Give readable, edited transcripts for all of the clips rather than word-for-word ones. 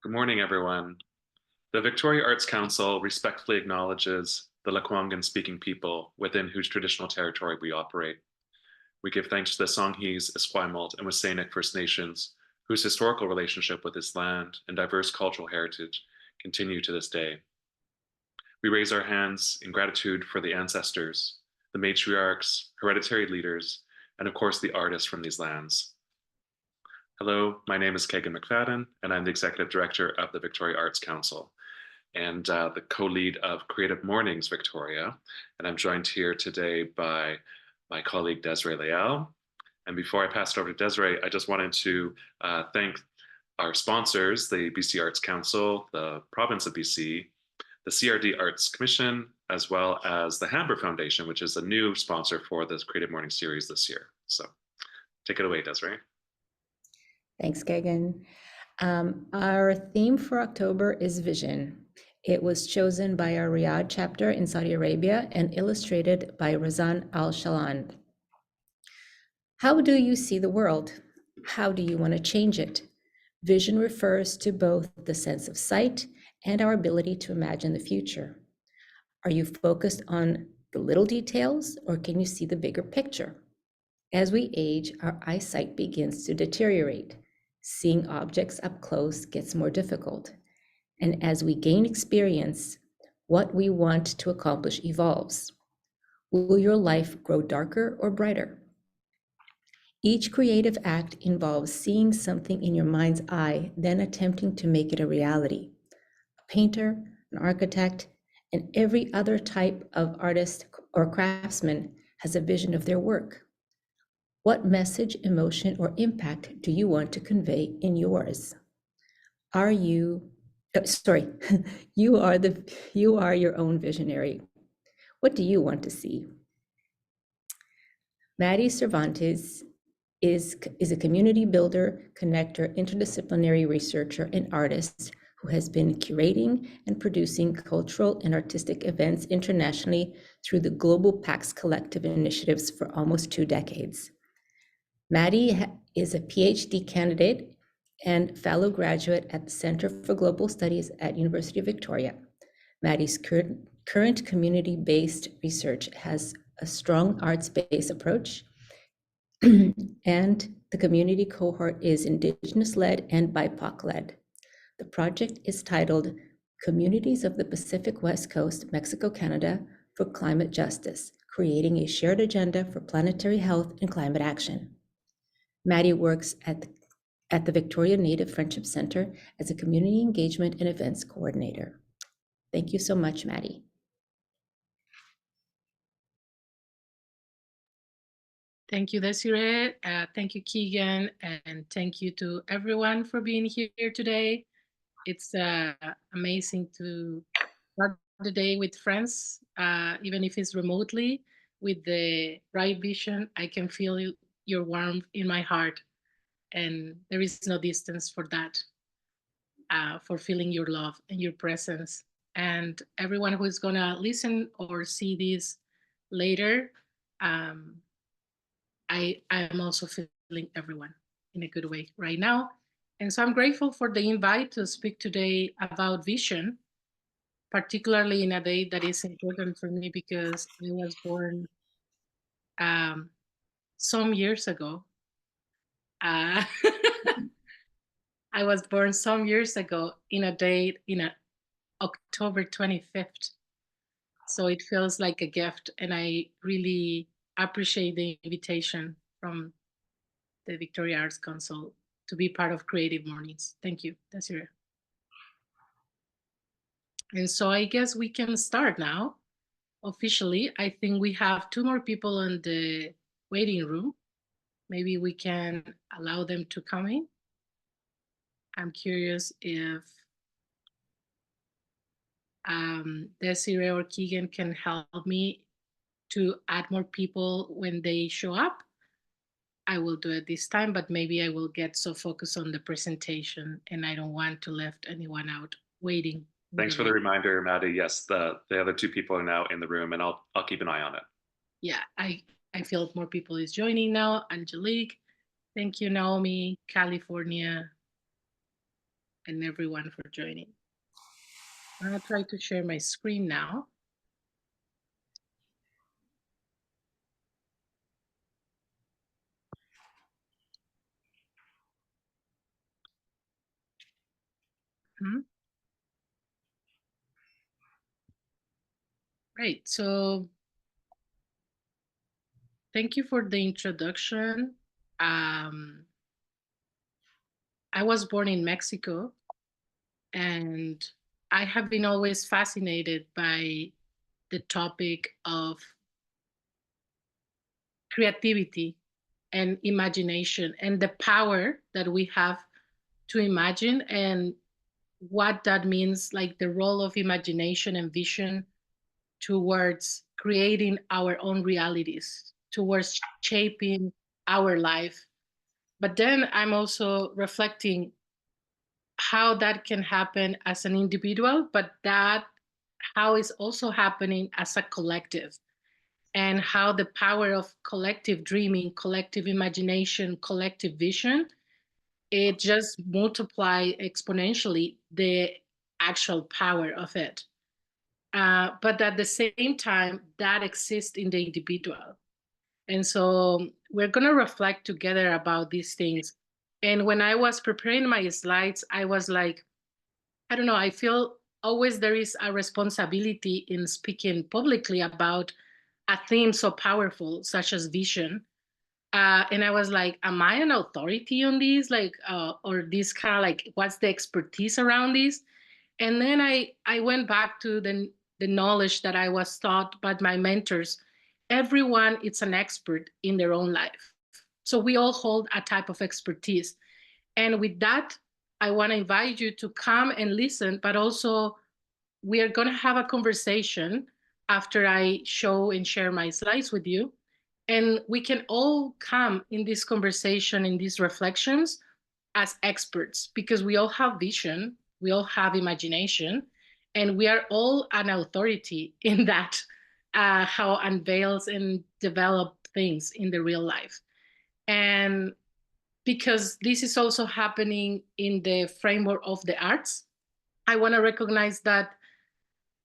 Good morning, everyone. The Victoria Arts Council respectfully acknowledges the Lekwungen-speaking people within whose traditional territory we operate. We give thanks to the Songhees, Esquimalt, and Wassanic First Nations, whose historical relationship with this land and diverse cultural heritage continue to this day. We raise our hands in gratitude for the ancestors, the matriarchs, hereditary leaders, and of course the artists from these lands. Hello, my name is Kagan McFadden, and I'm the Executive Director of the Victoria Arts Council and the co-lead of Creative Mornings Victoria. And I'm joined here today by my colleague Desiree Leal. And before I pass it over to Desiree, I just wanted to thank our sponsors, the BC Arts Council, the province of BC, the CRD Arts Commission, as well as the Hamber Foundation, which is a new sponsor for this Creative Morning series this year. So take it away, Desiree. Thanks, Gagan. Our theme for October is vision. It was chosen by our Riyadh chapter in Saudi Arabia and illustrated by Razan Al-Shalan. How do you see the world? How do you want to change it? Vision refers to both the sense of sight and our ability to imagine the future. Are you focused on the little details, or can you see the bigger picture? As we age, our eyesight begins to deteriorate. Seeing objects up close gets more difficult. And as we gain experience, what we want to accomplish evolves. Will your life grow darker or brighter? Each creative act involves seeing something in your mind's eye, then attempting to make it a reality. A painter, an architect, and every other type of artist or craftsman has a vision of their work. What message, emotion, or impact do you want to convey in yours? Are you, you are your own visionary. What do you want to see? Matty Cervantea is a community builder, connector, interdisciplinary researcher, and artist who has been curating and producing cultural and artistic events internationally through the Global Pax Collective initiatives for almost 2 decades. Matty is a PhD candidate and fellow graduate at the Center for Global Studies at University of Victoria. Matty's current community-based research has a strong arts-based approach, and the community cohort is Indigenous-led and BIPOC-led. The project is titled Communities of the Pacific West Coast, Mexico, Canada for Climate Justice, Creating a Shared Agenda for Planetary Health and Climate Action. Matty works at the Victoria Native Friendship Center as a community engagement and events coordinator. Thank you so much, Matty. Thank you, Desiree. Thank you, Keegan, and thank you to everyone for being here today. It's amazing to start the day with friends, even if it's remotely. With the right vision, I can feel your warmth in my heart, and there is no distance for that, for feeling your love and your presence. And everyone who is gonna listen or see this later, I am also feeling everyone in a good way right now. And so I'm grateful for the invite to speak today about vision, particularly in a day that is important for me because I was born some years ago. I was born some years ago in a day in October 25th. So it feels like a gift, and I really appreciate the invitation from the Victoria Arts Council to be part of Creative Mornings. Thank you, Desiree. And so I guess we can start now. Officially, I think we have 2 more people in the waiting room. Maybe we can allow them to come in. I'm curious if Desiree or Keegan can help me to add more people when they show up. I will do it this time, but maybe I will get so focused on the presentation and I don't want to left anyone out waiting. Thanks for the reminder, Matty. Yes, the other 2 people are now in the room, and I'll keep an eye on it. Yeah, I feel more people is joining now. Angelique, thank you, Naomi, California. and everyone for joining. I'm going to try to share my screen now. Great. So thank you for the introduction. I was born in Mexico, and I have been always fascinated by the topic of creativity and imagination and the power that we have to imagine and what that means, like the role of imagination and vision towards creating our own realities, towards shaping our life. But then I'm also reflecting how that can happen as an individual, but that how is also happening as a collective, and how the power of collective dreaming, collective imagination, collective vision, it just multiply exponentially the actual power of it. But at the same time, that exists in the individual. And so we're going to reflect together about these things. And when I was preparing my slides, I was like, I don't know, I feel always there is a responsibility in speaking publicly about a theme so powerful, such as vision. And I was like, am I an authority on this? Like, or this kind of like, what's the expertise around this? And then I went back to the knowledge that I was taught by my mentors. Everyone is an expert in their own life. So we all hold a type of expertise. And with that, I want to invite you to come and listen, but also we are going to have a conversation after I show and share my slides with you. And we can all come in this conversation, in these reflections as experts, because we all have vision, we all have imagination, and we are all an authority in that, how unveils and develop things in the real life. And because this is also happening in the framework of the arts, I want to recognize that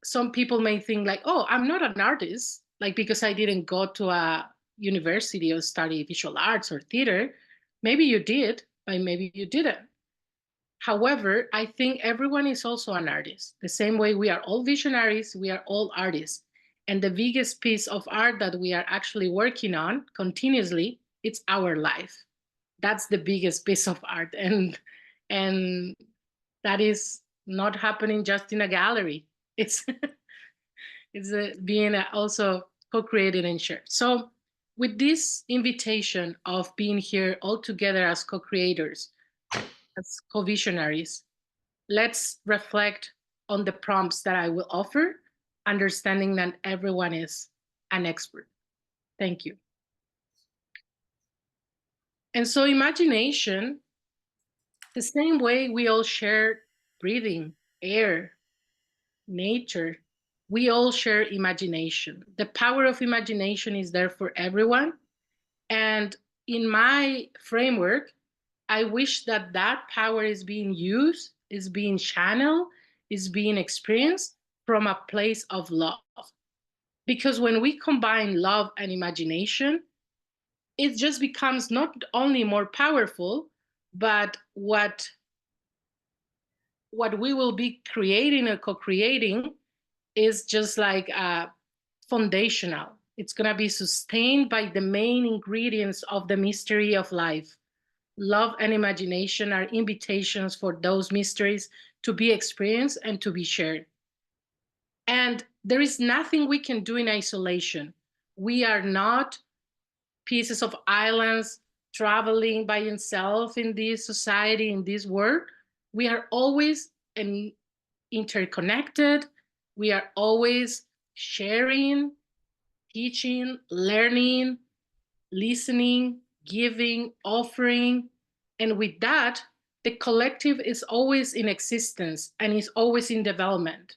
some people may think like, oh, I'm not an artist, like because I didn't go to a university or study visual arts or theater. Maybe you did, but maybe you didn't. However, I think everyone is also an artist. The same way we are all visionaries, we are all artists. And the biggest piece of art that we are actually working on continuously, it's our life. That's the biggest piece of art. And that is not happening just in a gallery. It's it's being also co-created and shared. So with this invitation of being here all together as co-creators, as co-visionaries, let's reflect on the prompts that I will offer, understanding that everyone is an expert. Thank you. And so imagination, the same way we all share breathing, air, nature, we all share imagination. The power of imagination is there for everyone. And in my framework, I wish that that power is being used, is being channeled, is being experienced from a place of love. Because when we combine love and imagination, it just becomes not only more powerful, but what we will be creating or co-creating is just like foundational. It's going to be sustained by the main ingredients of the mystery of life. Love and imagination are invitations for those mysteries to be experienced and to be shared. And there is nothing we can do in isolation. We are not pieces of islands traveling by itself in this society, in this world. We are always interconnected. We are always sharing, teaching, learning, listening, giving, offering. And with that, the collective is always in existence and is always in development.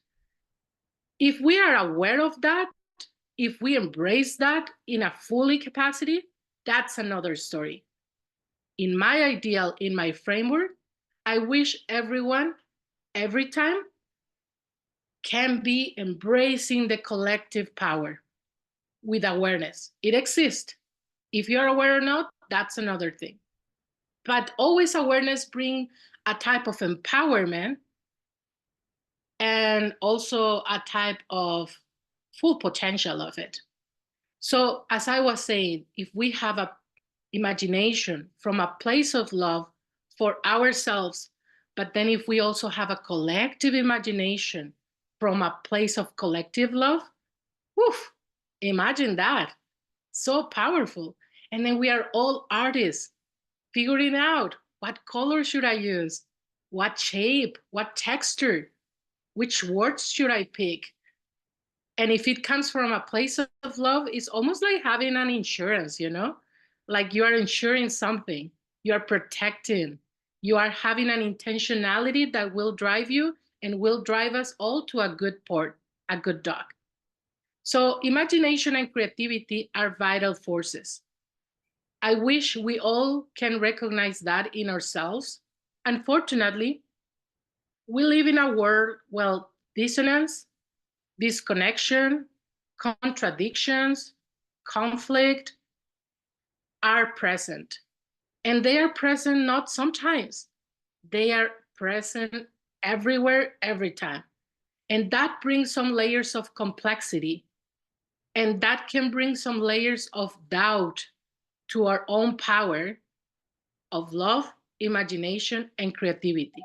If we are aware of that, if we embrace that in a fully capacity, that's another story. In my ideal, in my framework, I wish everyone, every time, can be embracing the collective power with awareness. It exists. If you're aware or not, that's another thing. But always awareness brings a type of empowerment and also a type of full potential of it. So as I was saying, if we have a imagination from a place of love for ourselves, but then if we also have a collective imagination from a place of collective love, woof, imagine that. So powerful. And then we are all artists figuring out what color should I use, what shape, what texture, which words should I pick. And if it comes from a place of love, it's almost like having an insurance, you know, like you are insuring something, you are protecting, you are having an intentionality that will drive you and will drive us all to a good port, a good dock. So imagination and creativity are vital forces. I wish we all can recognize that in ourselves. Unfortunately, we live in a world, well, dissonance, disconnection, contradictions, conflict are present. And they are present not sometimes, they are present everywhere, every time. And that brings some layers of complexity. And that can bring some layers of doubt to our own power of love, imagination, and creativity.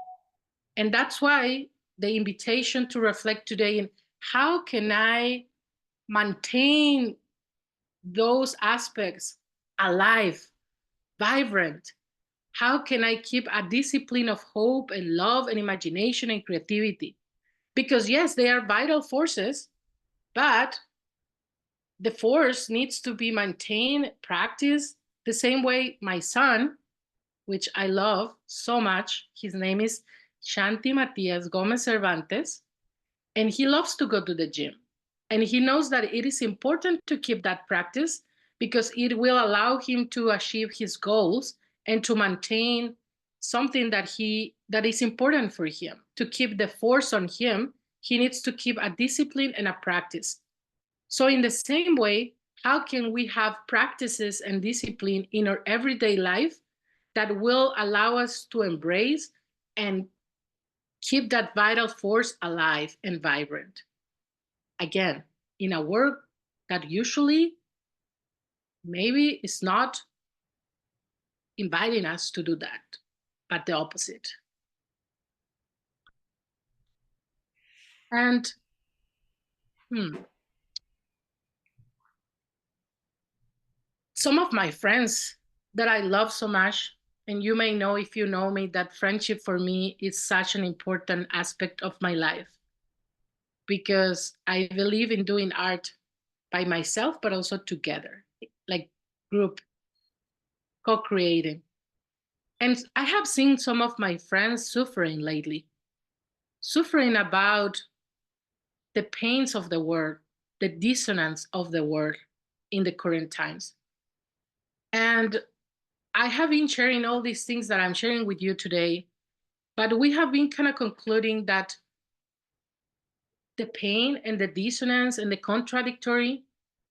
And that's why the invitation to reflect today in how can I maintain those aspects alive, vibrant? How can I keep a discipline of hope and love and imagination and creativity? Because yes, they are vital forces, but the force needs to be maintained, practiced the same way my son, which I love so much, his name is Shanti Matias Gomez Cervantes, and he loves to go to the gym. And he knows that it is important to keep that practice because it will allow him to achieve his goals and to maintain something that is important for him. To keep the force on him, he needs to keep a discipline and a practice. So in the same way, how can we have practices and discipline in our everyday life that will allow us to embrace and keep that vital force alive and vibrant? Again, in a world that usually maybe is not inviting us to do that, but the opposite. And some of my friends that I love so much, and you may know if you know me, that friendship for me is such an important aspect of my life because I believe in doing art by myself, but also together, like group, co-creating. And I have seen some of my friends suffering lately, suffering about the pains of the world, the dissonance of the world in the current times. And I have been sharing all these things that I'm sharing with you today, but we have been kind of concluding that the pain and the dissonance and the contradictory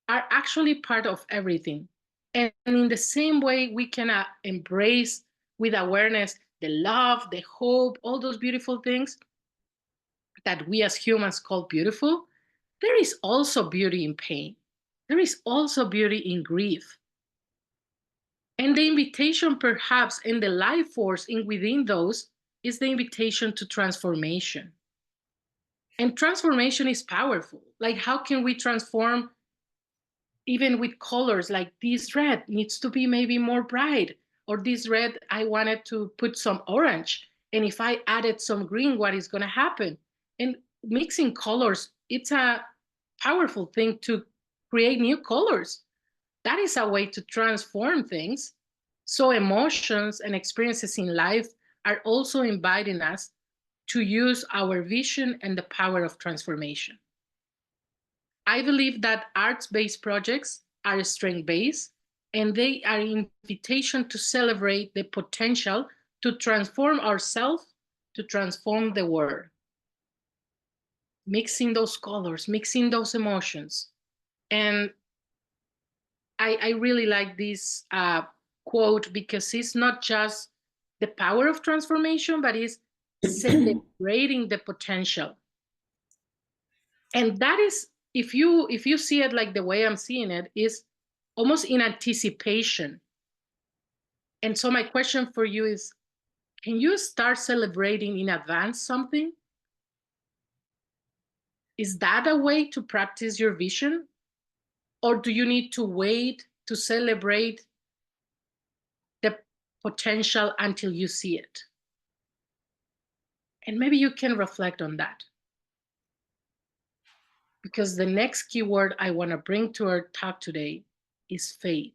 are actually part of everything. And in the same way, we can embrace with awareness the love, the hope, all those beautiful things that we as humans call beautiful. There is also beauty in pain. There is also beauty in grief. And the invitation, perhaps, and the life force in within those is the invitation to transformation. And transformation is powerful. Like, how can we transform even with colors? Like, this red needs to be maybe more bright, or this red, I wanted to put some orange. And if I added some green, what is going to happen? And mixing colors, it's a powerful thing to create new colors. That is a way to transform things. So emotions and experiences in life are also inviting us to use our vision and the power of transformation. I believe that arts-based projects are strength-based, and they are an invitation to celebrate the potential to transform ourselves, to transform the world. Mixing those colors, mixing those emotions. And I really like this quote because it's not just the power of transformation, but it's celebrating the potential. And that is, if you see it like the way I'm seeing it, is almost in anticipation. And so my question for you is, can you start celebrating in advance something? Is that a way to practice your vision? Or do you need to wait to celebrate the potential until you see it? And maybe you can reflect on that. Because the next keyword I want to bring to our talk today is faith.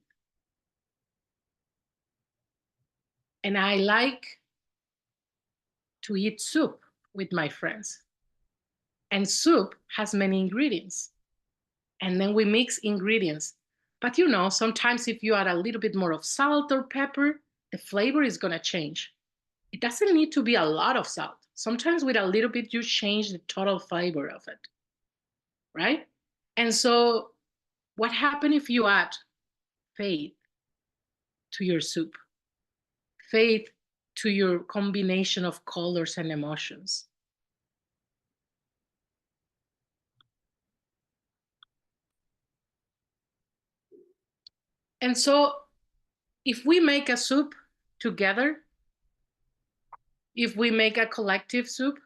And I like to eat soup with my friends. And soup has many ingredients. And then we mix ingredients. But you know, sometimes if you add a little bit more of salt or pepper, the flavor is going to change. It doesn't need to be a lot of salt. Sometimes with a little bit, you change the total flavor of it, right? And so what happens if you add faith to your soup? Faith to your combination of colors and emotions? And so if we make a soup together, if we make a collective soup,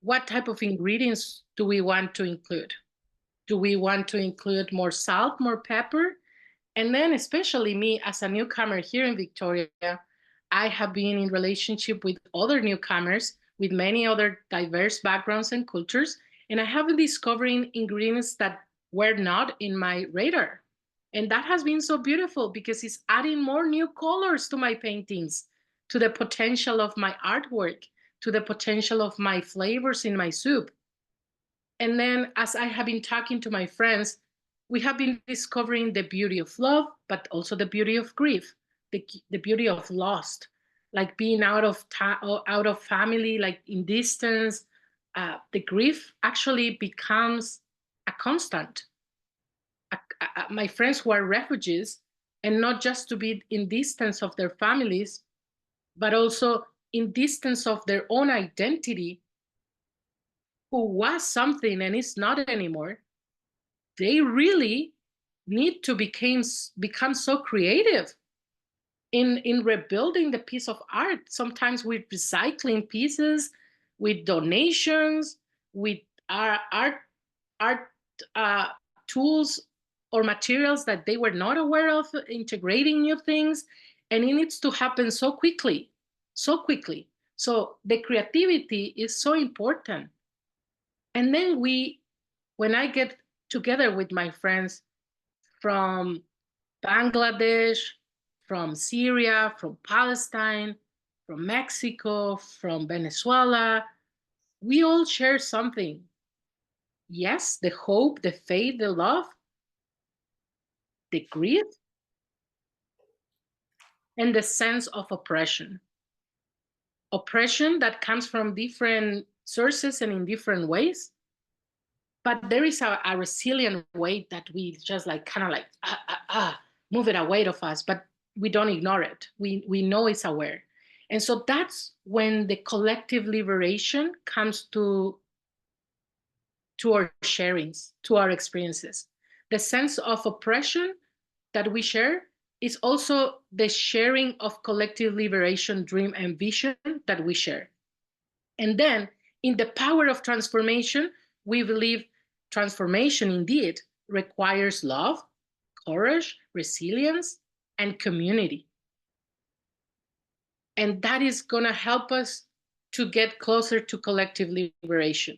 what type of ingredients do we want to include? Do we want to include more salt, more pepper? And then especially me as a newcomer here in Victoria, I have been in relationship with other newcomers with many other diverse backgrounds and cultures. And I have been discovering ingredients that were not in my radar. And that has been so beautiful because it's adding more new colors to my paintings, to the potential of my artwork, to the potential of my flavors in my soup. And then as I have been talking to my friends, we have been discovering the beauty of love, but also the beauty of grief, the beauty of loss, like being out of family, like in distance. The grief actually becomes a constant. My friends who are refugees, and not just to be in distance of their families, but also in distance of their own identity, who was something and is not anymore, they really need to become so creative in rebuilding the piece of art, sometimes with recycling pieces, with donations, with our art tools or materials that they were not aware of, integrating new things. And it needs to happen so quickly, so quickly. So the creativity is so important. And then when I get together with my friends from Bangladesh, from Syria, from Palestine, from Mexico, from Venezuela, we all share something. Yes, the hope, the faith, the love, the grief, and the sense of oppression. Oppression that comes from different sources and in different ways. But there is a resilient way that we just like kind of like move it away of us, but we don't ignore it. We know it's aware. And so that's when the collective liberation comes to our sharings, to our experiences. The sense of oppression that we share is also the sharing of collective liberation dream and vision that we share. And then in the power of transformation, we believe transformation indeed requires love, courage, resilience, and community. And that is going to help us to get closer to collective liberation.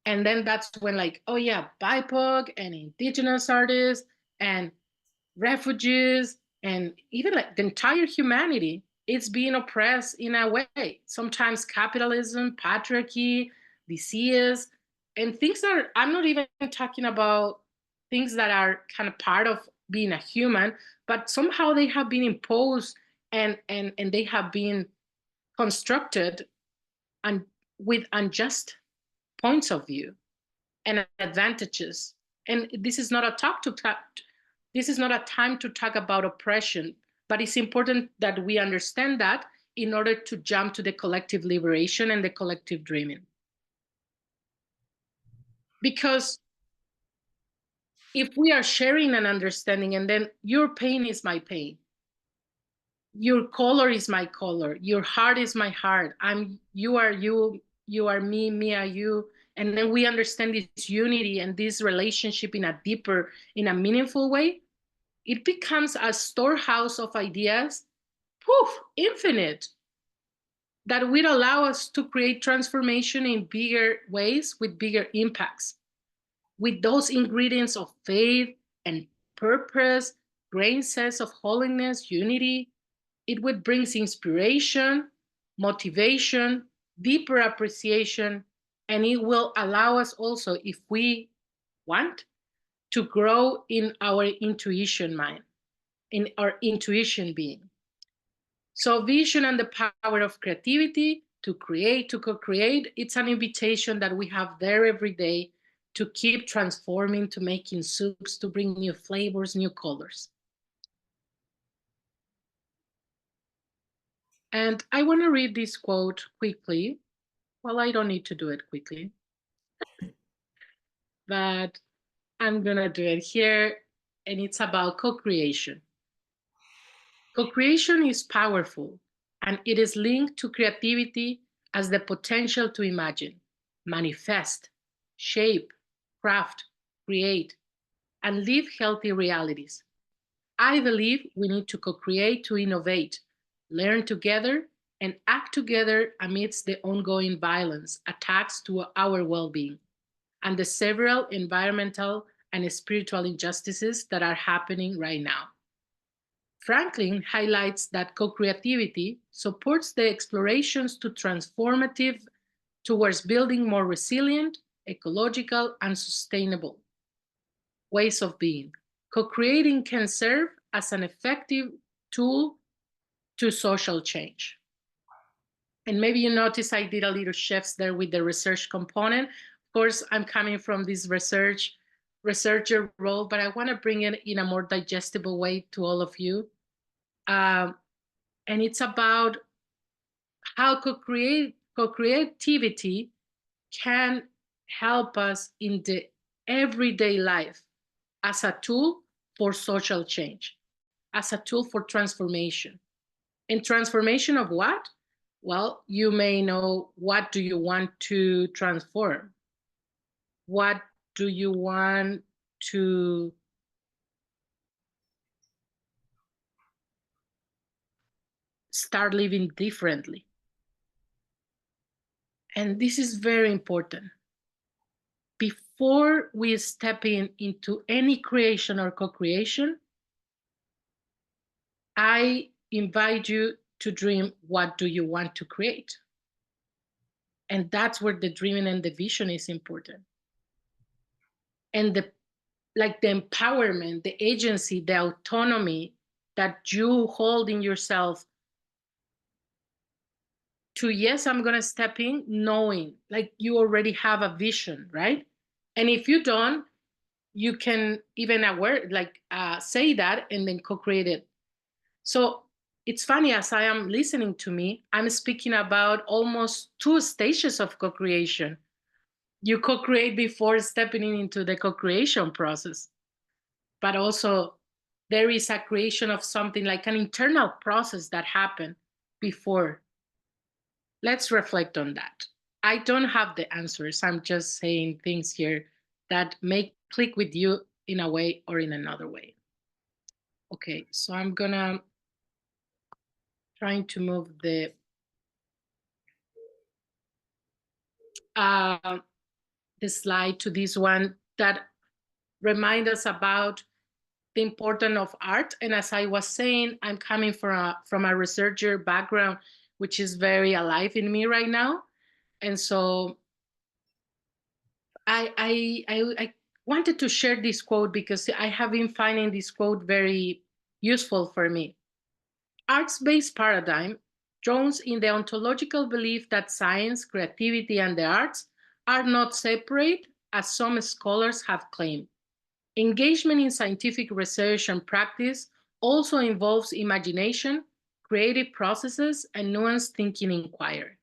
And then that's when like, oh yeah, BIPOC and indigenous artists and refugees and even like the entire humanity, it's being oppressed in a way. Sometimes capitalism, patriarchy, disease, and things that I'm not even talking about things that are kind of part of being a human, but somehow they have been imposed and they have been constructed and with unjust points of view and advantages. And this is not a this is not a time to talk about oppression, but it's important that we understand that in order to jump to the collective liberation and the collective dreaming. Because if we are sharing an understanding, and then your pain is my pain, your color is my color, your heart is my heart, you are you, you are me, me are you, and then we understand this unity and this relationship in a deeper, in a meaningful way, it becomes a storehouse of ideas, poof, infinite, that will allow us to create transformation in bigger ways with bigger impacts, with those ingredients of faith and purpose, grain sense of holiness, unity. It would bring inspiration, motivation, deeper appreciation, and it will allow us also, if we want, to grow in our intuition mind, in our intuition being. So vision and the power of creativity to create, to co-create, it's an invitation that we have there every day to keep transforming, to making soups, to bring new flavors, new colors. And I want to read this quote quickly. Well, I don't need to do it quickly, but I'm going to do it here. And it's about co-creation. Co-creation is powerful, and it is linked to creativity as the potential to imagine, manifest, shape, craft, create, and live healthy realities. I believe we need to co-create to innovate, learn together, and act together amidst the ongoing violence, attacks to our well-being, and the several environmental and spiritual injustices that are happening right now. Franklin highlights that co-creativity supports the explorations to transformative towards building more resilient, ecological, and sustainable ways of being. Co-creating can serve as an effective tool to social change. And maybe you notice I did a little chefs there with the research component. Of course, I'm coming from this researcher role, but I want to bring it in a more digestible way to all of you. And it's about how co-creativity can help us in the everyday life as a tool for social change, as a tool for transformation. And transformation of what? Well, you may know, what do you want to transform? What do you want to start living differently? And this is very important. Before we step into any creation or co-creation, I invite you to dream, what do you want to create? And that's where the dreaming and the vision is important. And the empowerment, the agency, the autonomy that you hold in yourself to, yes, I'm going to step in knowing like you already have a vision, right? And if you don't, you can even say that and then co-create it. So it's funny, as I am listening to me, I'm speaking about almost 2 stages of co-creation. You co-create before stepping into the co-creation process, but also there is a creation of something like an internal process that happened before. Let's reflect on that. I don't have the answers. I'm just saying things here that may click with you in a way or in another way. Okay, so I'm gonna trying to move the slide to this one that remind us about the importance of art. And as I was saying, I'm coming from a researcher background, which is very alive in me right now. And so I wanted to share this quote because I have been finding this quote very useful for me. arts-based paradigm draws in the ontological belief that science, creativity, and the arts are not separate, as some scholars have claimed. Engagement in scientific research and practice also involves imagination, creative processes, and nuanced thinking inquiry.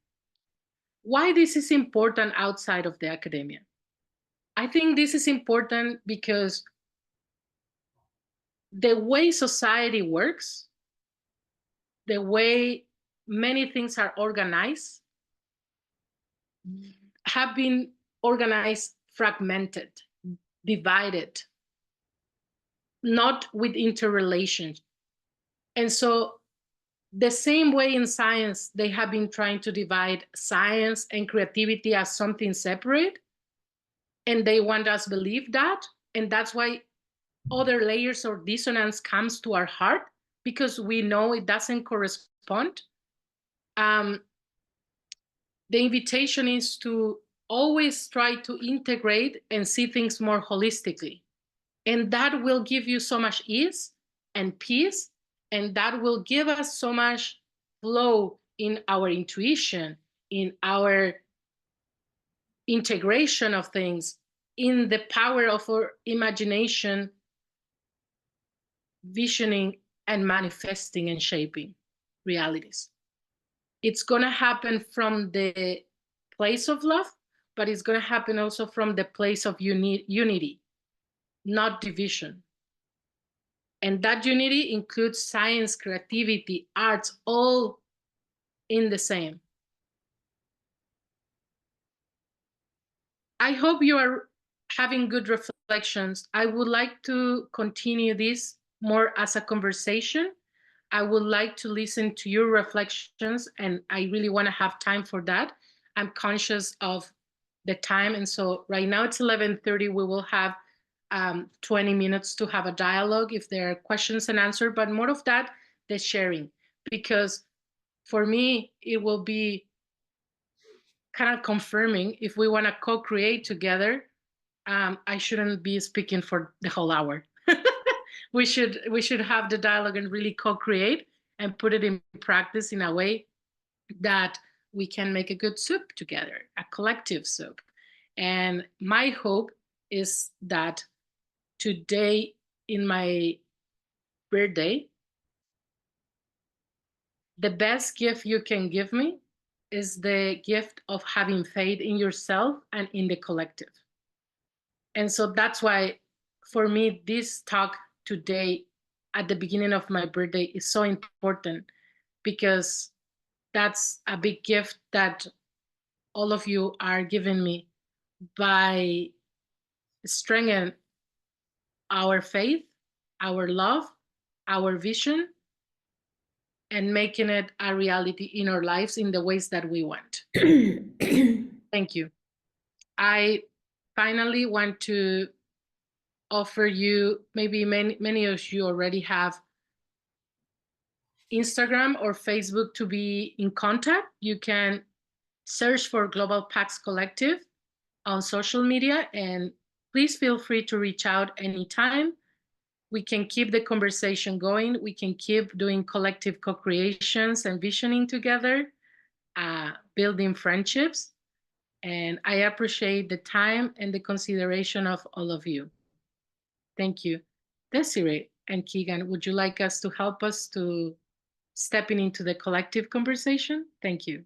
Why this is important outside of the academia? I think this is important because the way society works, the way many things are organized, have been organized, fragmented, divided, not with interrelations. And so the same way in science, they have been trying to divide science and creativity as something separate, and they want us to believe that. And that's why other layers of dissonance comes to our heart, because we know it doesn't correspond. The invitation is to always try to integrate and see things more holistically. And that will give you so much ease and peace, and that will give us so much flow in our intuition, in our integration of things, in the power of our imagination, visioning, and manifesting and shaping realities. It's going to happen from the place of love, but it's going to happen also from the place of unity, not division. And that unity includes science, creativity, arts, all in the same. I hope you are having good reflections. I would like to continue this more as a conversation. I would like to listen to your reflections, and I really want to have time for that. I'm conscious of the time, and so right now it's 11:30. We will have 20 minutes to have a dialogue if there are questions and answers, but more of that, the sharing, because for me, it will be kind of confirming if we want to co-create together. I shouldn't be speaking for the whole hour. we should have the dialogue and really co-create and put it in practice in a way that we can make a good soup together, a collective soup. And my hope is that today, in my birthday, the best gift you can give me is the gift of having faith in yourself and in the collective. And so that's why, for me, this talk today at the beginning of my birthday is so important, because that's a big gift that all of you are giving me by strengthening our faith, our love, our vision, and making it a reality in our lives in the ways that we want. Thank you. I finally want to offer you, maybe many of you already have Instagram or Facebook to be in contact. You can search for Global Pax Collective on social media, and please feel free to reach out anytime. We can keep the conversation going. We can keep doing collective co-creations and visioning together, building friendships. And I appreciate the time and the consideration of all of you. Thank you. Desiree and Keegan, would you like us to help us to stepping into the collective conversation? Thank you.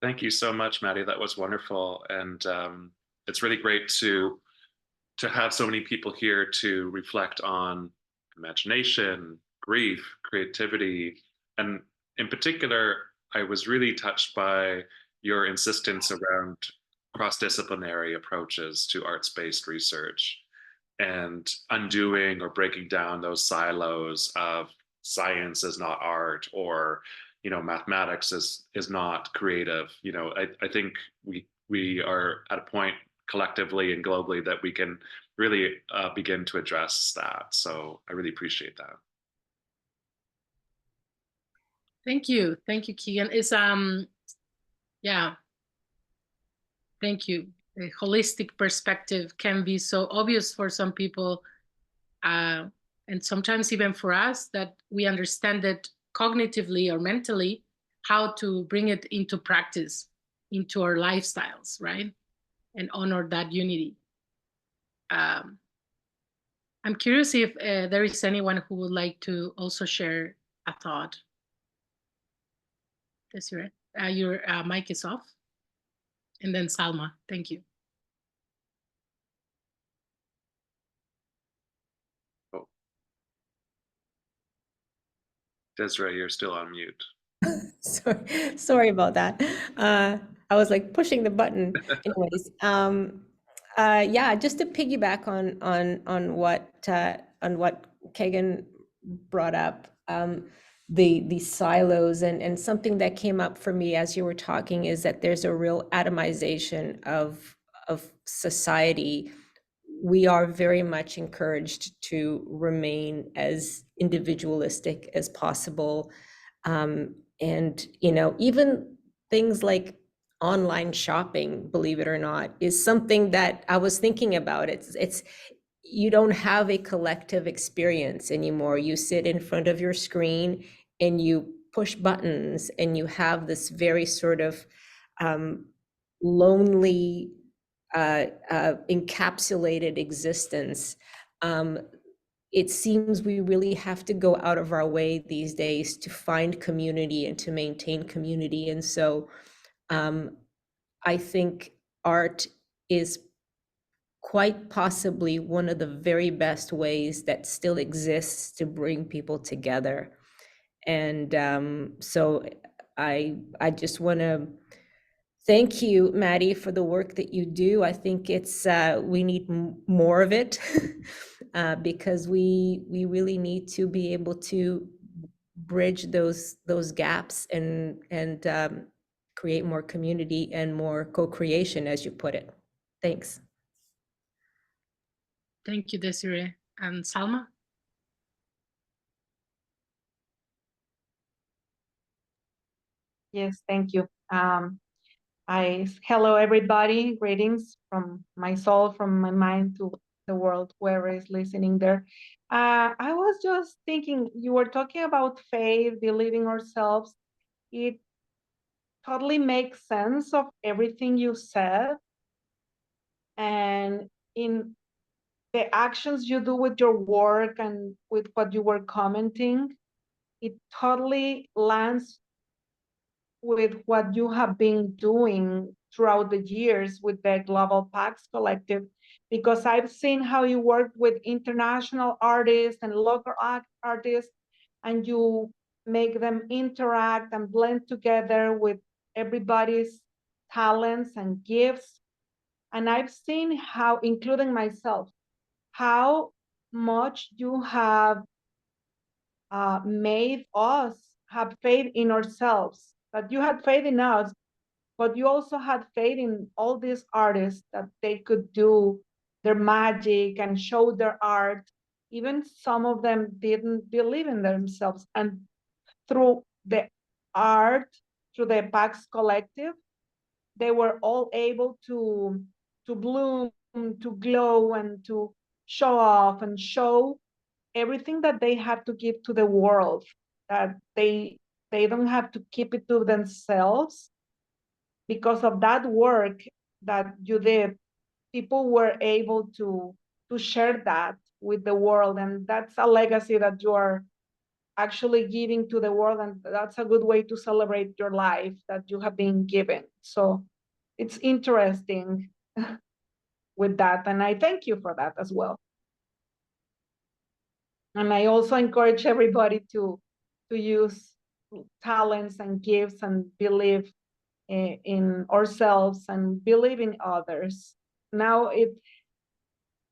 Thank you so much, Matty. That was wonderful. And it's really great to have so many people here to reflect on imagination, grief, creativity. And in particular, I was really touched by your insistence around cross-disciplinary approaches to arts-based research and undoing or breaking down those silos of science is not art, or mathematics is not creative. I think we are at a point collectively and globally that we can really begin to address that. So I really appreciate that. Thank you, Keegan. It's yeah, thank you. A holistic perspective can be so obvious for some people, and sometimes even for us, that we understand it cognitively or mentally how to bring it into practice, into our lifestyles, right? And honor that unity. I'm curious if there is anyone who would like to also share a thought. Desiree, your mic is off. And then Salma, thank you. Oh. Desiree, you're still on mute. Sorry about that. I was like pushing the button. Anyways, yeah, just to piggyback on what Kagan brought up, the silos and something that came up for me as you were talking is that there's a real atomization of society. We are very much encouraged to remain as individualistic as possible. And, even things like online shopping, believe it or not, is something that I was thinking about. It's you don't have a collective experience anymore. You sit in front of your screen and you push buttons and you have this very sort of lonely, encapsulated existence. It seems we really have to go out of our way these days to find community and to maintain community. And so I think art is quite possibly one of the very best ways that still exists to bring people together. And so I just want to thank you, Matty, for the work that you do. I think it's we need more of it because we really need to be able to bridge those gaps and create more community and more co-creation, as you put it. Thanks. Thank you, Desiree. And Salma? Yes, thank you. Hello everybody, greetings from my soul, from my mind to the world, whoever is listening there. I was just thinking, you were talking about faith, believing ourselves. It totally makes sense of everything you said. And in the actions you do with your work and with what you were commenting, it totally lands with what you have been doing throughout the years with the Global Pax Collective, because I've seen how you work with international artists and local artists, and you make them interact and blend together with everybody's talents and gifts. And I've seen how, including myself, how much you have made us have faith in ourselves, that you had faith in us, but you also had faith in all these artists that they could do their magic and show their art. Even some of them didn't believe in themselves. And through the art, through the Pax Collective, they were all able to bloom, to glow, and to show off and show everything that they have to give to the world, that they don't have to keep it to themselves. Because of that work that you did, people were able to share that with the world, and that's a legacy that you are actually giving to the world, and that's a good way to celebrate your life that you have been given. So it's interesting with that, and I thank you for that as well. And I also encourage everybody to use talents and gifts and believe in ourselves and believe in others. Now it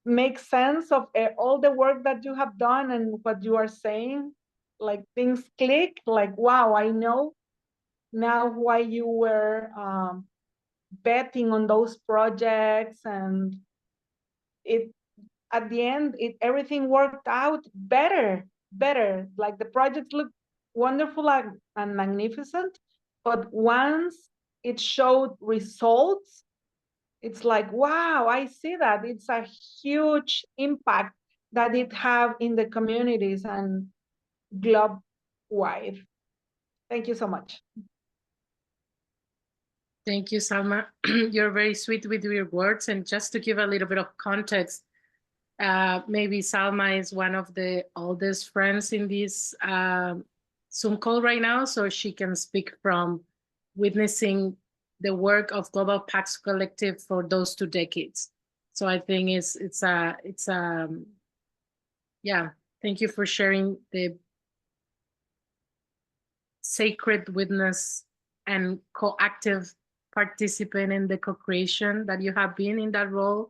makes sense of all the work that you have done and what you are saying. Like things click, like, wow, I know now why you were betting on those projects, and it at the end, everything worked out better. Like the projects look wonderful and magnificent, but once it showed results, it's like, wow, I see that. It's a huge impact that it have in the communities and wide. Thank you so much. Thank you, Salma. You're very sweet with your words. And just to give a little bit of context, maybe Salma is one of the oldest friends in this Zoom call right now, so she can speak from witnessing the work of Global Pax Collective for those 2 decades. So I think yeah, thank you for sharing the sacred witness and co-active participant in the co-creation that you have been in that role.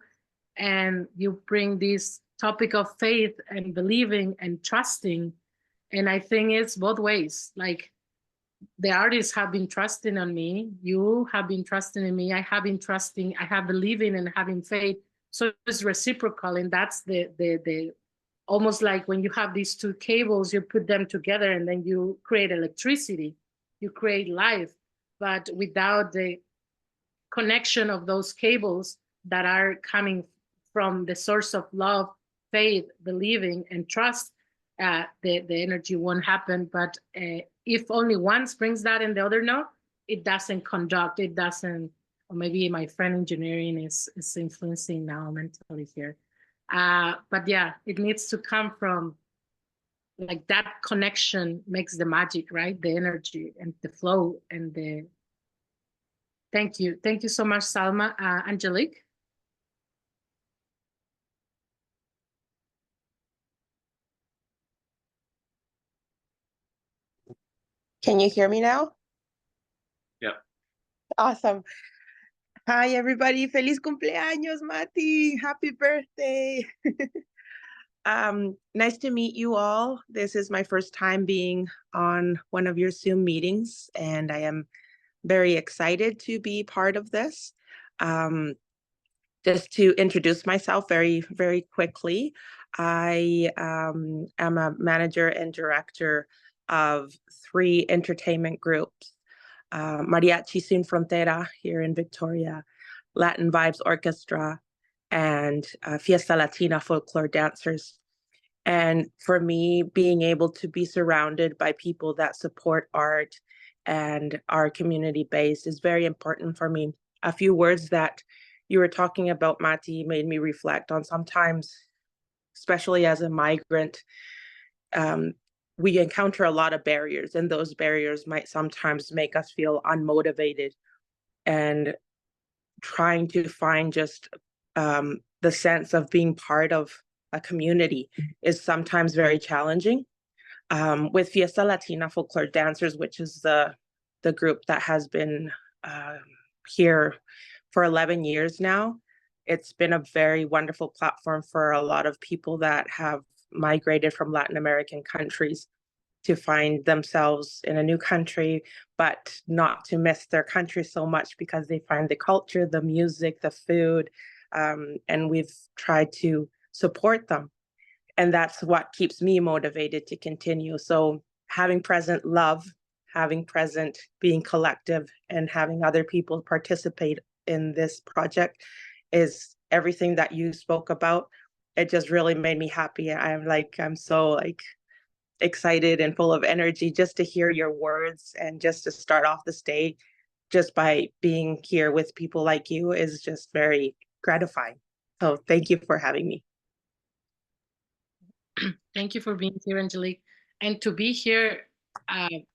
And you bring this topic of faith and believing and trusting. And I think it's both ways. Like, the artists have been trusting on me. You have been trusting in me. I have been trusting. I have believing and having faith. So it's reciprocal. And that's the almost like when you have these 2 cables, you put them together and then you create electricity, you create life. But without the connection of those cables that are coming from the source of love, faith, believing, and trust, the energy won't happen. But if only one brings that and the other no, it doesn't conduct, it doesn't, or maybe my friend engineering is influencing now mentally here. But yeah, it needs to come from, like, that connection makes the magic, right? The energy and the flow and the, thank you. Thank you so much, Salma. Angelique? Can you hear me now? Yeah. Awesome. Hi, everybody. Feliz cumpleaños, Matty. Happy birthday. Nice to meet you all. This is my first time being on one of your Zoom meetings, and I am very excited to be part of this. Just to introduce myself very, very quickly, I am a manager and director of 3 entertainment groups. Mariachi Sin Frontera here in Victoria, Latin Vibes Orchestra, and Fiesta Latina Folklore Dancers. And for me, being able to be surrounded by people that support art and our community base is very important for me. A few words that you were talking about, Matty, made me reflect on sometimes, especially as a migrant, we encounter a lot of barriers, and those barriers might sometimes make us feel unmotivated, and trying to find just the sense of being part of a community is sometimes very challenging. With Fiesta Latina Folklore Dancers, which is the group that has been here for 11 years now, it's been a very wonderful platform for a lot of people that have migrated from Latin American countries to find themselves in a new country, but not to miss their country so much because they find the culture, the music, the food, and we've tried to support them. And that's what keeps me motivated to continue. So having present love, having present being collective, and having other people participate in this project is everything that you spoke about. It just really made me happy. I'm so excited and full of energy just to hear your words, and just to start off the day just by being here with people like you is just very gratifying. So thank you for having me. Thank you for being here, Angelique. And to be here,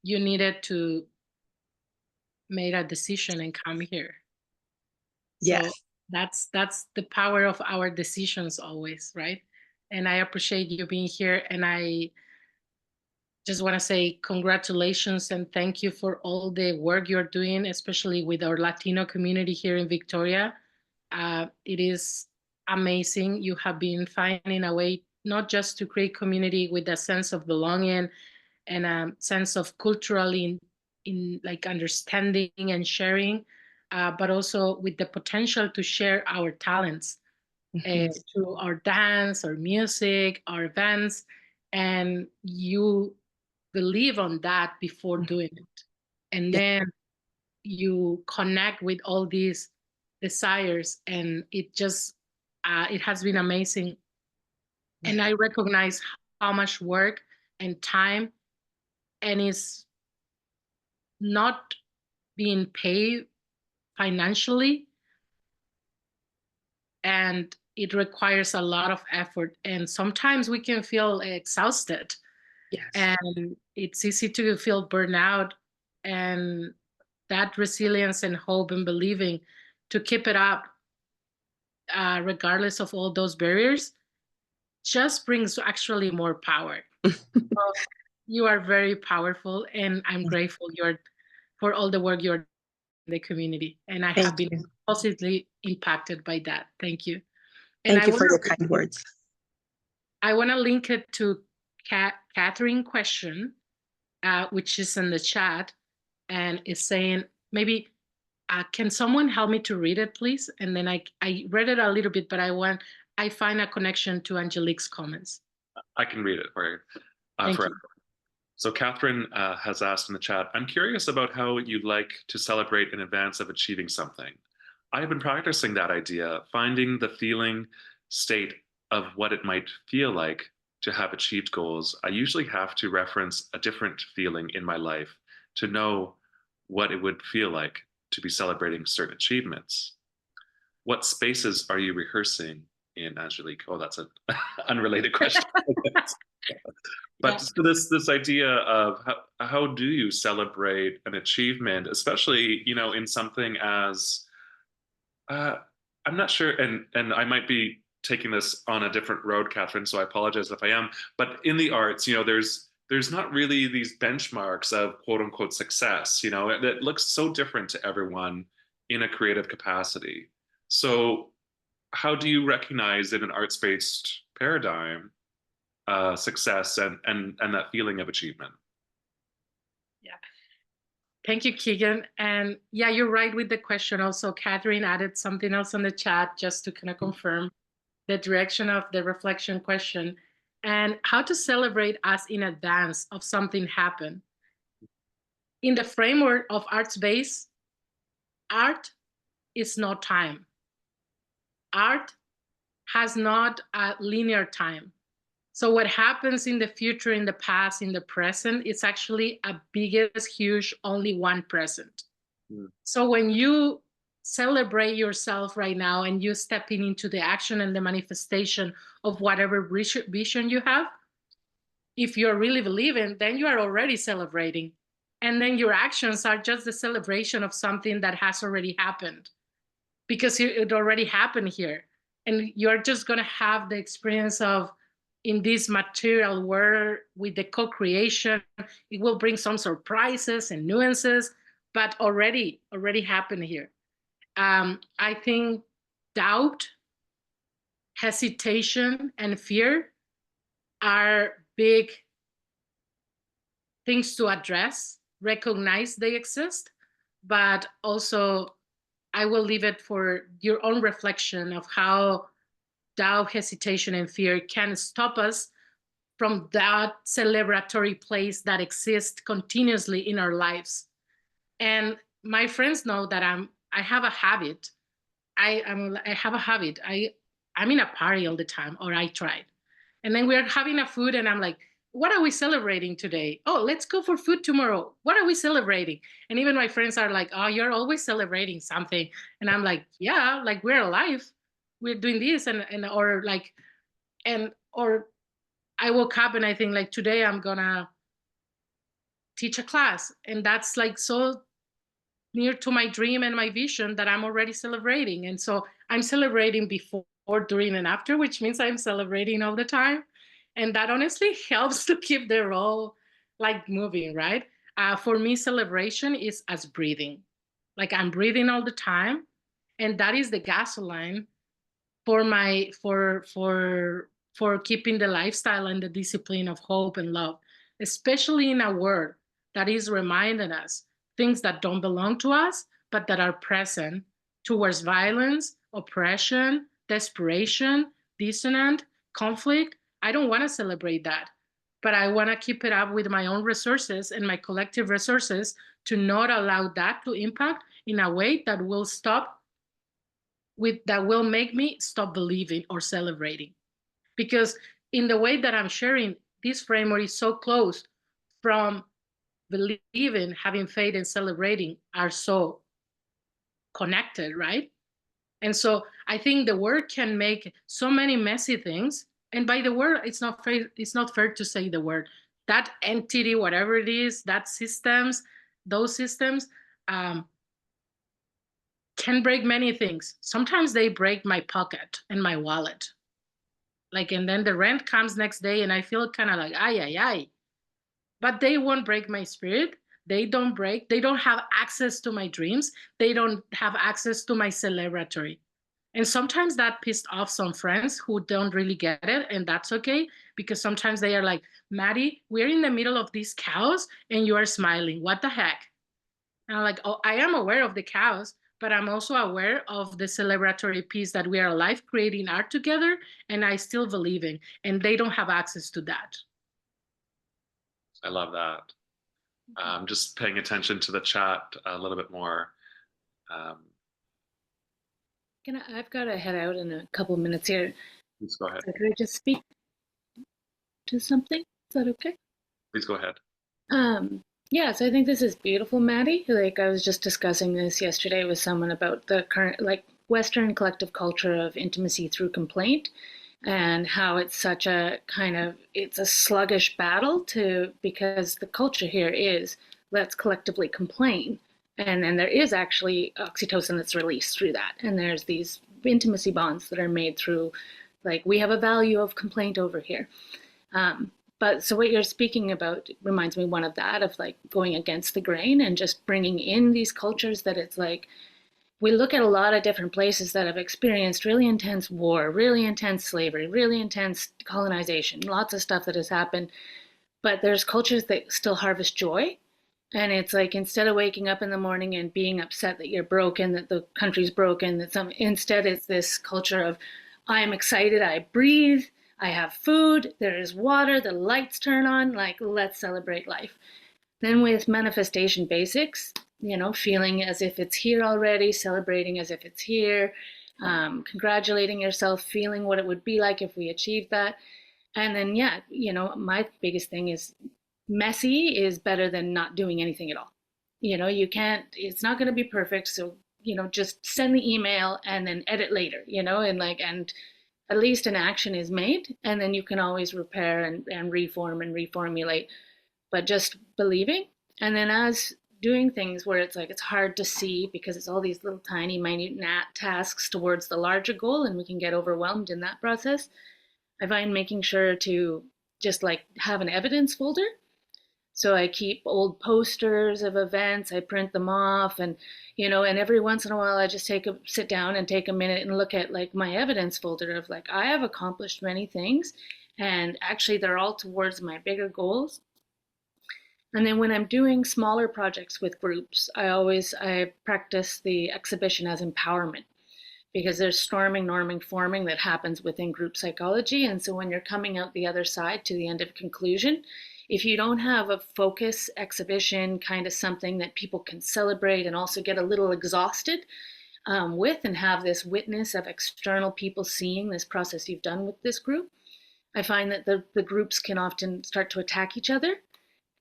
you needed to make a decision and come here. Yes. So that's the power of our decisions always, right? And I appreciate you being here. And I just want to say congratulations and thank you for all the work you're doing, especially with our Latino community here in Victoria. It is amazing. You have been finding a way not just to create community with a sense of belonging and a sense of culturally in like understanding and sharing, but also with the potential to share our talents through our dance, our music, our events, and you believe on that before doing it. And then you connect with all these desires, and it just, it has been amazing. And I recognize how much work and time and is not being paid financially, and it requires a lot of effort, and sometimes we can feel exhausted. Yes. And it's easy to feel burnout, and that resilience and hope and believing to keep it up, regardless of all those barriers, just brings actually more power. So you are very powerful, and I'm grateful for all the work you're in the community, and I have Thank been you. positively impacted by that. Thank you. And Thank you for your kind words. I want to link it to Catherine question, which is in the chat, and is saying, maybe can someone help me to read it, please? And then I read it a little bit, but I find a connection to Angelique's comments. I can read it for you. Thank you. So Catherine has asked in the chat, I'm curious about how you'd like to celebrate in advance of achieving something. I have been practicing that idea, finding the feeling state of what it might feel like to have achieved goals. I usually have to reference a different feeling in my life to know what it would feel like to be celebrating certain achievements. What spaces are you rehearsing in, Angelique? Oh, that's an unrelated question. But so this idea of how do you celebrate an achievement, especially in something as I'm not sure, and I might be taking this on a different road, Catherine. So I apologize if I am. But in the arts, there's not really these benchmarks of quote unquote success. It looks so different to everyone in a creative capacity. So how do you recognize in an arts-based paradigm success and that feeling of achievement? Yeah. Thank you, Keegan. And yeah, you're right with the question. Also, Catherine added something else on the chat just to kind of confirm the direction of the reflection question, and how to celebrate us in advance of something happen. In the framework of arts-based, art is not time. Art has not a linear time. So what happens in the future, in the past, in the present, it's actually a biggest, huge, only one present. Mm. So when you celebrate yourself right now and you stepping into the action and the manifestation of whatever vision you have, if you're really believing, then you are already celebrating. And then your actions are just the celebration of something that has already happened, because it already happened here. And you're just going to have the experience of, in this material world with the co-creation, it will bring some surprises and nuances, but already happened here. I think doubt, hesitation, and fear are big things to address, recognize they exist, but also I will leave it for your own reflection of how doubt, hesitation, and fear can stop us from that celebratory place that exists continuously in our lives. And my friends know that I have a habit. I have a habit. I'm in a party all the time, or I tried. And then we're having a food and I'm like, what are we celebrating today? Oh, let's go for food tomorrow. What are we celebrating? And even my friends are like, oh, you're always celebrating something. And I'm like, yeah, like we're alive. We're doing this or I woke up and I think like today I'm gonna teach a class. And that's like so near to my dream and my vision that I'm already celebrating. And so I'm celebrating before, during, and after, which means I'm celebrating all the time. And that honestly helps to keep the role like moving, right? For me, celebration is as breathing. Like I'm breathing all the time. And that is the gasoline for keeping the lifestyle and the discipline of hope and love, especially in a world that is reminding us things that don't belong to us, but that are present towards violence, oppression, desperation, dissonance, conflict. I don't want to celebrate that, but I want to keep it up with my own resources and my collective resources to not allow that to impact in a way that will make me stop believing or celebrating. Because in the way that I'm sharing, this framework is so close from believing, having faith, and celebrating are so connected, right? And so I think the word can make so many messy things. And by the word, it's not fair to say the word. That entity, whatever it is, those systems can break many things. Sometimes they break my pocket and my wallet. Like, and then the rent comes next day and I feel kind of like, ay, ay, ay. But they won't break my spirit. They don't have access to my dreams. They don't have access to my celebratory. And sometimes that pissed off some friends who don't really get it. And that's okay, because sometimes they are like, Matty, we're in the middle of these cows and you are smiling. What the heck? And I'm like, oh, I am aware of the cows, but I'm also aware of the celebratory piece that we are alive creating art together, and I still believe in, and they don't have access to that. I love that. Just paying attention to the chat a little bit more. I've got to head out in a couple minutes here. Please go ahead. So could I just speak to something? Is that okay? Please go ahead. Yeah, so I think this is beautiful, Matty. Like, I was just discussing this yesterday with someone about the current, like, Western collective culture of intimacy through complaint, and how it's such a it's a sluggish battle because the culture here is, let's collectively complain. And then there is actually oxytocin that's released through that. And there's these intimacy bonds that are made through, like, we have a value of complaint over here. But so what you're speaking about reminds me one of that, of like going against the grain and just bringing in these cultures that it's like, we look at a lot of different places that have experienced really intense war, really intense slavery, really intense colonization, lots of stuff that has happened. But there's cultures that still harvest joy. And it's like, instead of waking up in the morning and being upset that you're broken, that the country's broken, instead it's this culture of, I'm excited, I breathe, I have food, there is water, the lights turn on, like, let's celebrate life. Then with manifestation basics, feeling as if it's here already, celebrating as if it's here, congratulating yourself, feeling what it would be like if we achieved that. And then, my biggest thing is, messy is better than not doing anything at all. It's not going to be perfect. So, just send the email and then edit later, and at least an action is made, and then you can always repair and reform and reformulate. But just believing, and then as doing things where it's like, it's hard to see because it's all these little tiny minute tasks towards the larger goal, and we can get overwhelmed in that process. I find making sure to just like have an evidence folder. So I keep old posters of events, I print them off, and and every once in a while I just sit down and take a minute and look at like my evidence folder of like, I have accomplished many things, and actually they're all towards my bigger goals. And then when I'm doing smaller projects with groups, I practice the exhibition as empowerment, because there's storming, norming, forming that happens within group psychology. And so when you're coming out the other side to the end of conclusion, if you don't have a focus exhibition, kind of something that people can celebrate and also get a little exhausted with, and have this witness of external people seeing this process you've done with this group, I find that the groups can often start to attack each other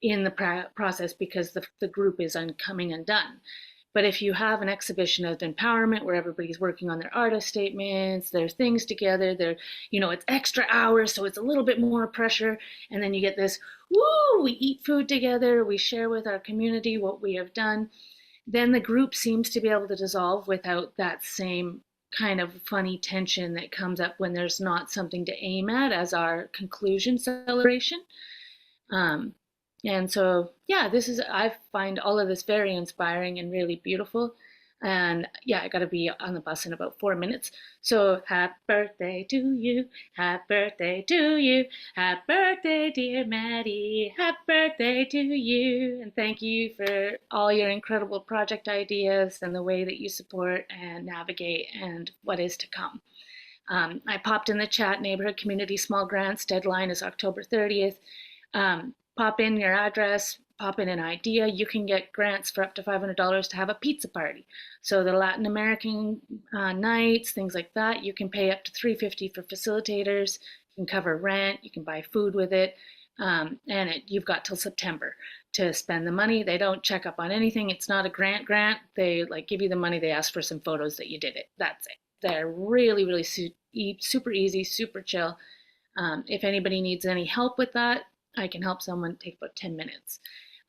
in the process because the group is coming undone. But if you have an exhibition of empowerment where everybody's working on their artist statements, their things together, it's extra hours, so it's a little bit more pressure. And then you get this, woo, we eat food together, we share with our community what we have done. Then the group seems to be able to dissolve without that same kind of funny tension that comes up when there's not something to aim at as our conclusion celebration. And so, I find all of this very inspiring and really beautiful. And I got to be on the bus in about 4 minutes. So happy birthday to you. Happy birthday to you. Happy birthday, dear Matty. Happy birthday to you. And thank you for all your incredible project ideas and the way that you support and navigate and what is to come. I popped in the chat, neighborhood community small grants deadline is October 30th. Pop in your address, pop in an idea. You can get grants for up to $500 to have a pizza party. So the Latin American nights, things like that, you can pay up to $350 for facilitators. You can cover rent, you can buy food with it. You've got till September to spend the money. They don't check up on anything. It's not a grant. They like give you the money. They ask for some photos that you did it. That's it. They're really, really super easy, super chill. If anybody needs any help with that, I can help someone. Take about 10 minutes.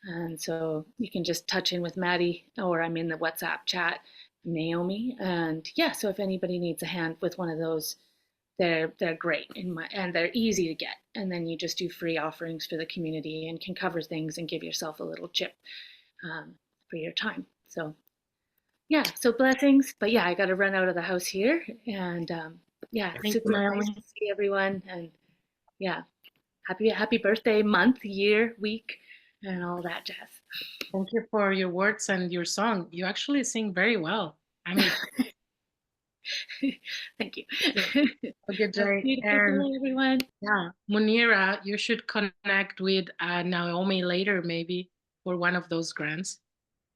And so you can just touch in with Matty, or I'm in the WhatsApp chat, Naomi. And yeah, so if anybody needs a hand with one of those, they're great and they're easy to get. And then you just do free offerings for the community and can cover things and give yourself a little chip for your time. So yeah, so blessings. But yeah, I got to run out of the house here. And yeah, Thank super you, nice Naomi. to see everyone. And yeah, happy birthday, month, year, week, and all that jazz. Thank you for your words and your song. You actually sing very well. I mean, Thank you. have a good Have a day. beautiful And day, everyone. yeah, Munira, you should connect with Naomi later, maybe for one of those grants.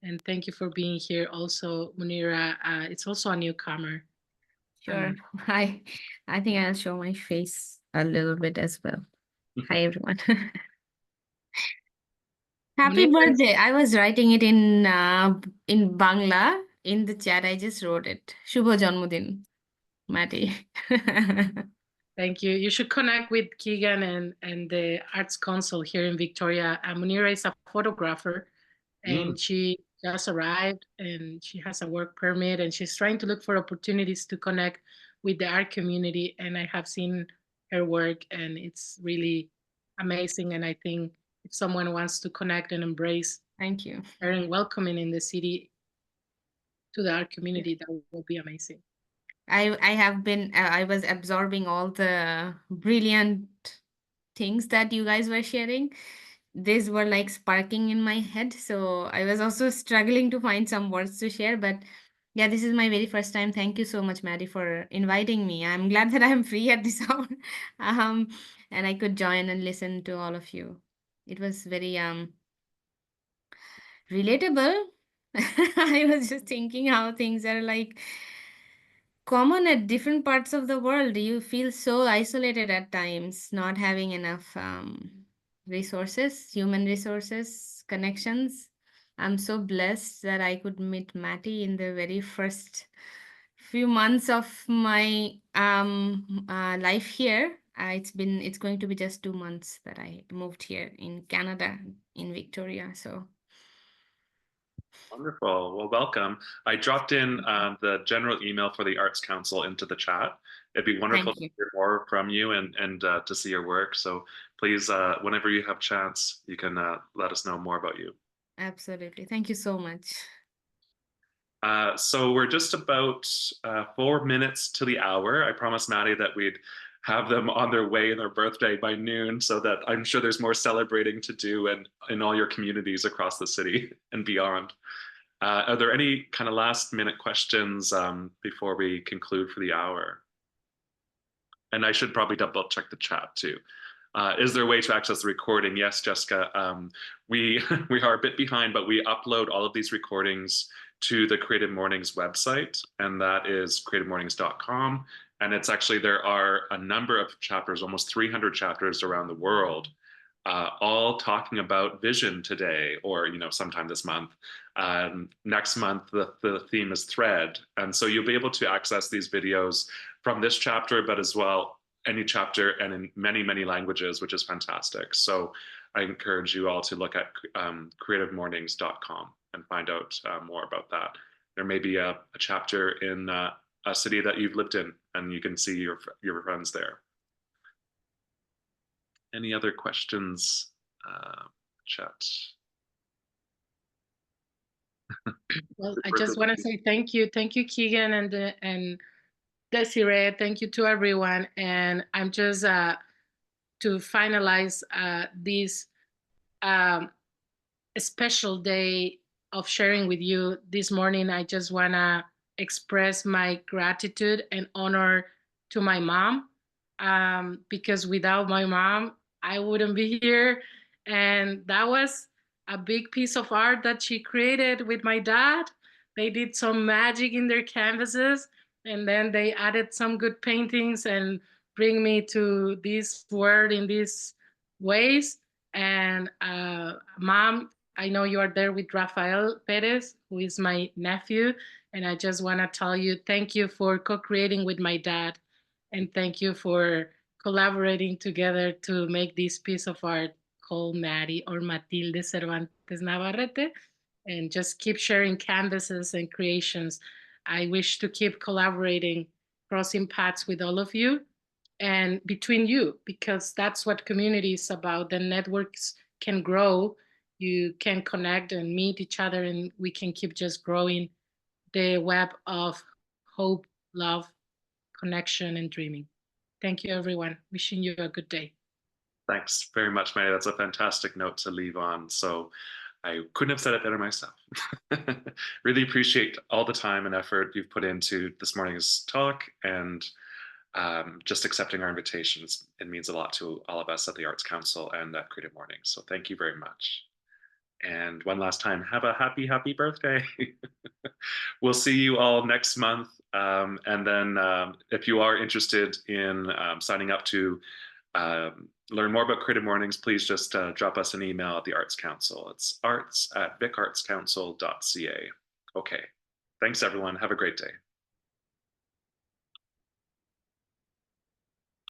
And thank you for being here. Also, Munira, it's also a newcomer. Sure. Hi. I think I'll show my face a little bit as well. Hi, everyone. Happy Munira, birthday. I was writing it in Bangla. In the chat, I just wrote it. Shubho Janmudin, Matty. thank you. You should connect with Keegan and the Arts Council here in Victoria. Munira is a photographer, and she just arrived, and she has a work permit, and she's trying to look for opportunities to connect with the art community. And I have seen her work, and it's really amazing. And I think if someone wants to connect and embrace Thank you. her and welcoming in the city to the art community, that will be amazing. I was absorbing all the brilliant things that you guys were sharing. These were like sparking in my head. So I was also struggling to find some words to share. But yeah, this is my very first time. Thank you so much, Maddie, for inviting me. I'm glad that I'm free at this hour. And I could join and listen to all of you. It was very relatable. I was just thinking how things are like common at different parts of the world. You feel so isolated at times, not having enough resources, human resources, connections. I'm so blessed that I could meet Matty in the very first few months of my life here. It's going to be just 2 months that I moved here in Canada, in Victoria. So Wonderful. Well, welcome. I dropped in the general email for the Arts Council into the chat. It'd be wonderful thank you. to hear more from you and to see your work. So please, whenever you have chance, you can let us know more about you. Absolutely. Thank you so much. So we're just about 4 minutes to the hour. I promised Maddie that we'd have them on their way in their birthday by noon, so that I'm sure there's more celebrating to do and in all your communities across the city and beyond. Are there any kind of last minute questions before we conclude for the hour? And I should probably double check the chat too. Is there a way to access the recording? Yes, Jessica. We are a bit behind, but we upload all of these recordings to the Creative Mornings website, and that is creativemornings.com. And it's actually, there are a number of chapters, almost 300 chapters around the world, all talking about vision today, or sometime this month. Next month, the theme is thread, and so you'll be able to access these videos from this chapter, but as well any chapter and in many languages, which is fantastic. So I encourage you all to look at creativemornings.com and find out more about that. There may be a chapter in a city that you've lived in, and you can see your friends there. Any other questions, chat? Well, I just want to say thank you, Keegan and Desiree. Thank you to everyone, and I'm just to finalize this special day of sharing with you this morning. I just want to express my gratitude and honor to my mom, because without my mom, I wouldn't be here. And that was a big piece of art that she created with my dad. They did some magic in their canvases, and then they added some good paintings and bring me to this world in this ways. And Mom, I know you are there with Rafael Perez, who is my nephew. And I just want to tell you, thank you for co-creating with my dad. And thank you for collaborating together to make this piece of art called Matty or Matilde Cervantes Navarrete. And just keep sharing canvases and creations. I wish to keep collaborating, crossing paths with all of you and between you, because that's what community is about. The networks can grow, you can connect and meet each other, and we can keep just growing the web of hope, love, connection, and dreaming. Thank you, everyone. Wishing you a good day. Thanks very much, Matty. That's a fantastic note to leave on. So I couldn't have said it better myself. Really appreciate all the time and effort you've put into this morning's talk, and just accepting our invitations. It means a lot to all of us at the Arts Council and at Creative Mornings. So thank you very much. And one last time, have a happy, happy birthday. We'll see you all next month. And then if you are interested in signing up to learn more about Creative Mornings, please just drop us an email at the Arts Council. It's arts@vicartscouncil.ca. Okay, thanks everyone. Have a great day.